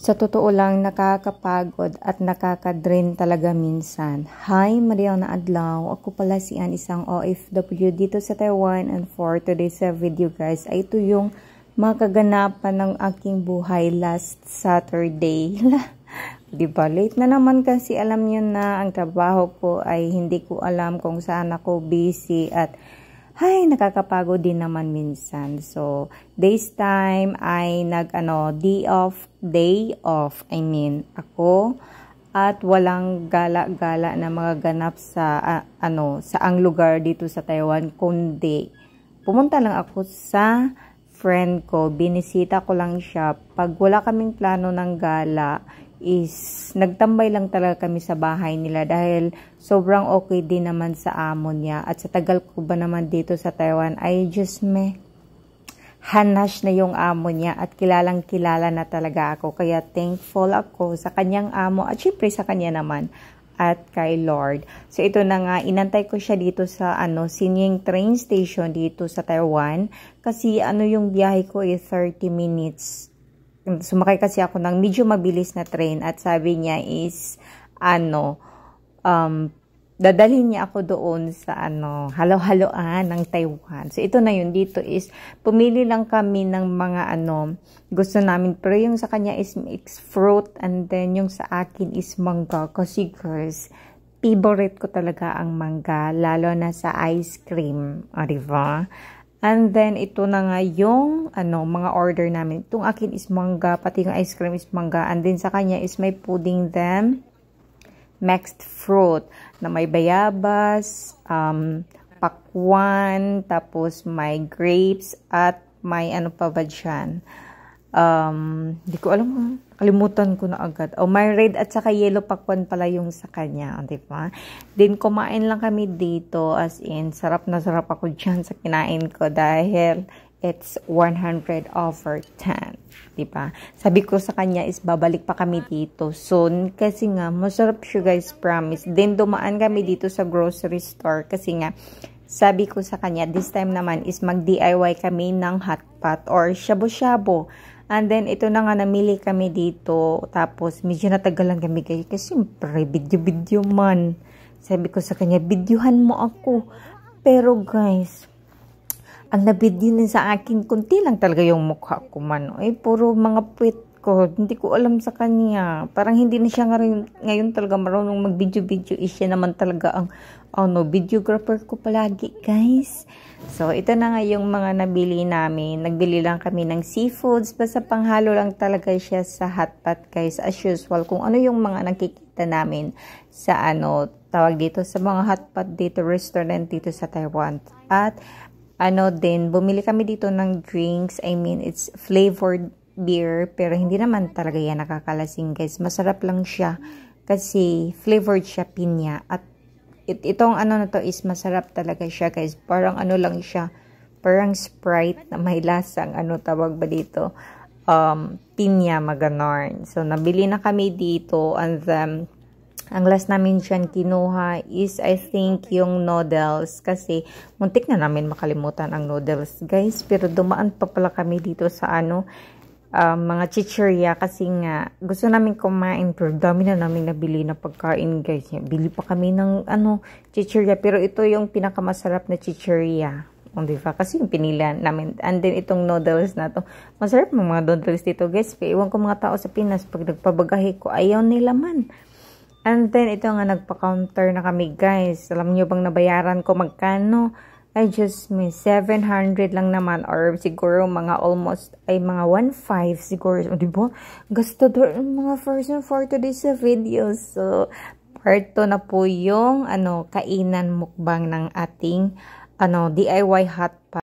Sa totoo lang, nakakapagod at nakaka-drain talaga minsan. Hi, Mariana Adlaw. Ako pala si Ann, isang OFW dito sa Taiwan. And for today's video guys, ay ito yung mga kaganapan ng aking buhay last Saturday. Diba? Late na naman kasi alam nyo na ang trabaho ko ay hindi ko alam kung saan ako busy at nakakapagod din naman minsan. So, this time ay day off, ako at walang gala-gala na mga ganap sa saang lugar dito sa Taiwan, kundi pumunta lang ako sa friend ko, binisita ko lang siya. Pag wala kaming plano ng gala, is nagtambay lang talaga kami sa bahay nila dahil sobrang okay din naman sa amo niya. At sa tagal ko ba naman dito sa Taiwan ay just hanash na yung amo niya at kilalang kilala na talaga ako. Kaya thankful ako sa kanyang amo at syempre sa kanya naman at kay Lord. So ito na nga, inantay ko siya dito sa Sinying train station dito sa Taiwan kasi yung biyahe ko ay 30 minutes. Sumakay kasi ako ng medyo mabilis na train at sabi niya is dadalhin niya ako doon sa halo-haloan ng Taiwan. So ito na yun, dito is pumili lang kami ng mga gusto namin, pero yung sa kanya is mixed fruit and then yung sa akin is mangga kasi guys, favorite ko talaga ang mangga lalo na sa ice cream, diba? And then, ito na nga yung, mga order namin. Itong akin is mangga, pati yung ice cream is mangga. And then, sa kanya is may pudding them, mixed fruit, na may bayabas, pakwan, tapos may grapes, at may pa ba dyan? Di ko alam, kalimutan ko na agad. May red at saka yellow pakwan pala yung sa kanya, di ba? Then, kumain lang kami dito, as in, sarap na sarap ako dyan sa kinain ko dahil it's 100/10, di ba? Sabi ko sa kanya is babalik pa kami dito soon kasi nga, masarap siya guys, promise. Then, dumaan kami dito sa grocery store kasi nga, sabi ko sa kanya, this time naman is mag-DIY kami ng hot pot or shabu-shabu. And then, ito na nga, namili kami dito. Tapos, medyo natagalan kami guys. Kasi, siyempre, video-video man. Sabi ko sa kanya, videohan mo ako. Pero guys, ang nabidyo din sa akin, kunti lang talaga yung mukha ko man. Ay, puro mga puwit ko. Hindi ko alam sa kanya. Parang hindi na siya ngayon talaga marunong mag-video-video. Siya naman talaga ang videographer ko palagi, guys. So, ito na nga yung mga nabili namin. Nagbili lang kami ng seafoods. Basta panghalo lang talaga siya sa hotpot, guys. As usual, kung ano yung mga nakikita namin sa tawag dito, sa mga hotpot dito, restaurant dito sa Taiwan. At, din, bumili kami dito ng drinks. I mean, it's flavored beer. Pero hindi naman talaga yan nakakalasing, guys. Masarap lang siya. Kasi, flavored siya, pinya. At, itong na to is masarap talaga siya guys. Parang lang siya. Parang Sprite na may lasang tawag ba dito? Pinya, maganorn. So, nabili na kami dito. And then, ang last namin dyan kinuha is I think yung noodles. Kasi, muntik na namin makalimutan ang noodles guys. Pero dumaan pa pala kami dito sa mga chichirya kasi nga gusto namin kumain pero dami na namin nabili na pagkain guys. Bili pa kami ng chichirya pero ito yung pinakamasarap na chichirya. Diba? Kasi yung pinila namin. And then itong noodles na to. Masarap mga noodles dito guys. Iwan ko mga tao sa Pinas pag nagpabagahe ko ayaw nila man. And then ito nga nagpa-counter na kami guys. Alam niyo bang nabayaran ko magkano? I just miss 700 lang naman or siguro mga almost ay mga 1.5 siguro, di ba? Gastador mga person for today's video. So, part 2 na po yung kainan mukbang ng ating DIY hot